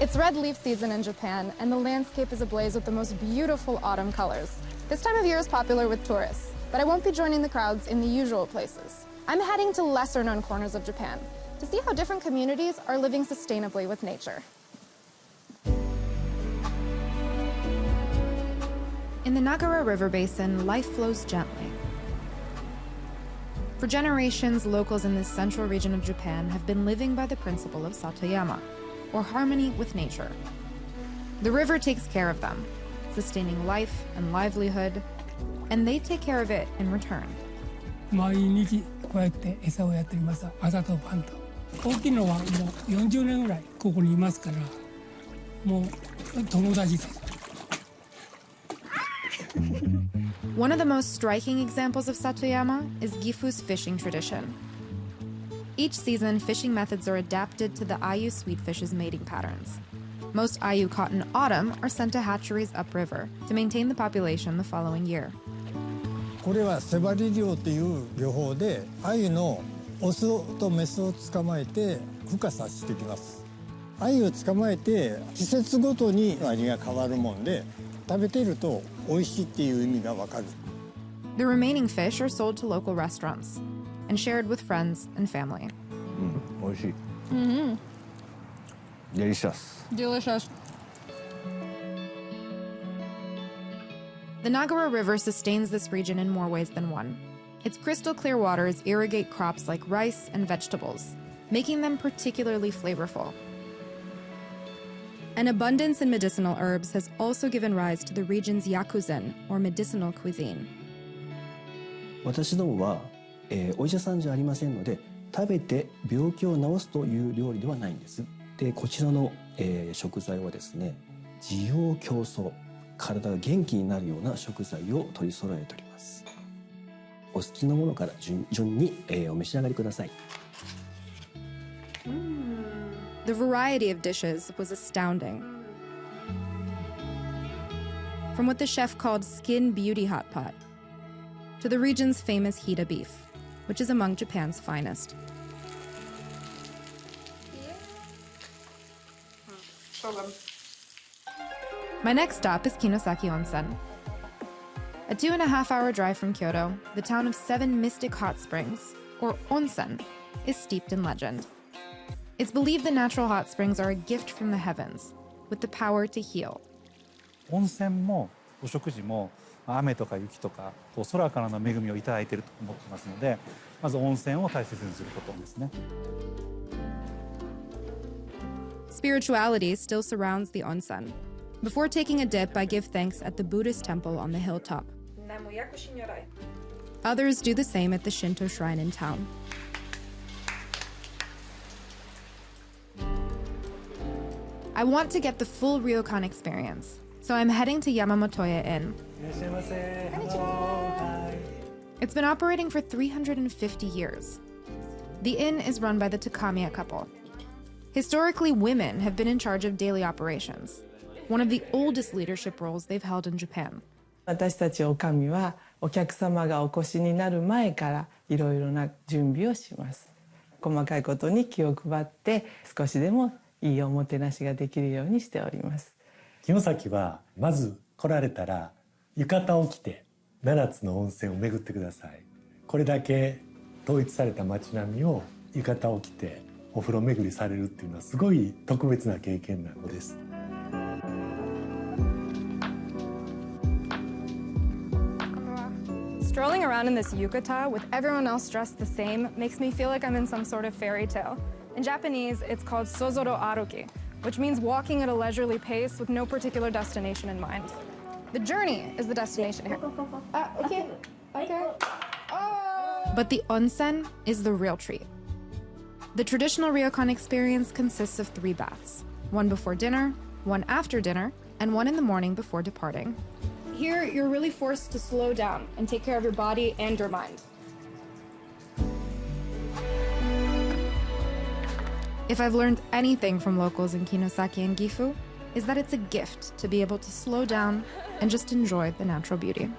It's red leaf season in Japan, and the landscape is ablaze with the most beautiful autumn colors. This time of year is popular with tourists, but I won't be joining the crowds in the usual places. I'm heading to lesser-known corners of Japan to see how different communities are living sustainably with nature. In the Nagara River Basin, life flows gently. For generations, locals in this central region of Japan have been living by the principle of Satoyama, or harmony with nature. The river takes care of them, sustaining life and livelihood, and they take care of it in return. 毎日こうやって餌をやっています。朝と晩と。大きいのはもう40年ぐらいここにいますから、もう友達です。One of the most striking examples of Satoyama is Gifu's fishing tradition. Each season, fishing methods are adapted to the Ayu sweetfish's mating patterns. Most Ayu caught in autumn are sent to hatcheries upriver to maintain the population the following year. これは背張り漁という漁法で、鮎のオスとメスを捕まえて孵化させてきます。鮎を捕まえて季節ごとに味が変わるもんで、食べていると美味しいっていう意味がわかる。The remaining fish are sold to local restaurants and shared with friends and family. 美味しい。Delicious. Delicious. The Nagara River sustains this region in more ways than one. Its crystal clear waters irrigate crops like rice and vegetables, making them particularly flavorful. An abundance in medicinal herbs has also given rise to the region's yakuzen, or medicinal cuisine. 私どもは、お医者さんじゃありませんので、食べて病気を治すという料理ではないんです。で、こちらの、食材はですね、滋養強壮、体が元気になるような食材を取り揃えております。お好きなものから順に、お召し上がりください。The variety of dishes was astounding. From what the chef called skin beauty hot pot, to the region's famous Hita beef, which is among Japan's finest. My next stop is Kinosaki Onsen. A 2.5-hour drive from Kyoto, the town of 7 mystic hot springs, or onsen, is steeped in legend. It's believed the natural hot springs are a gift from the heavens, with the power to heal. 温泉もお食事も雨とか雪とか空からの恵みをいただいていると思ってますので、まず温泉を大切にすることですね。Spirituality still surrounds the onsen. Before taking a dip, I give thanks at the Buddhist temple on the hilltop. Others do the same at the Shinto shrine in town. I want to get the full ryokan experience, so I'm heading to Yamamotoya Inn. It's been operating for 350 years. The inn is run by the Takamiya couple. Historically, women have been in charge of daily operations, one of the oldest leadership roles they've held in Japan. 私たち女将はお客様がお越しになる前からいろいろな準備をします。細かいことに気を配って少しでもいいおもてなしができるようにしております。城崎はまず来られたら浴衣を着て7つの温泉を巡ってください。これだけ統一された街並みを浴衣を着てお風呂巡りされるっていうのはすごい特別な経験なのです。Strolling around in this yukata with everyone else dressed the same makes me feel like I'm in some sort of fairy tale. In Japanese, it's called sozoro aruki, which means walking at a leisurely pace with no particular destination in mind. The journey is the destination here. Okay. But the onsen is the real treat. The traditional ryokan experience consists of 3 baths, one before dinner, one after dinner, and one in the morning before departing. Here, you're really forced to slow down and take care of your body and your mind. If I've learned anything from locals in Kinosaki and Gifu, is that it's a gift to be able to slow down and just enjoy the natural beauty.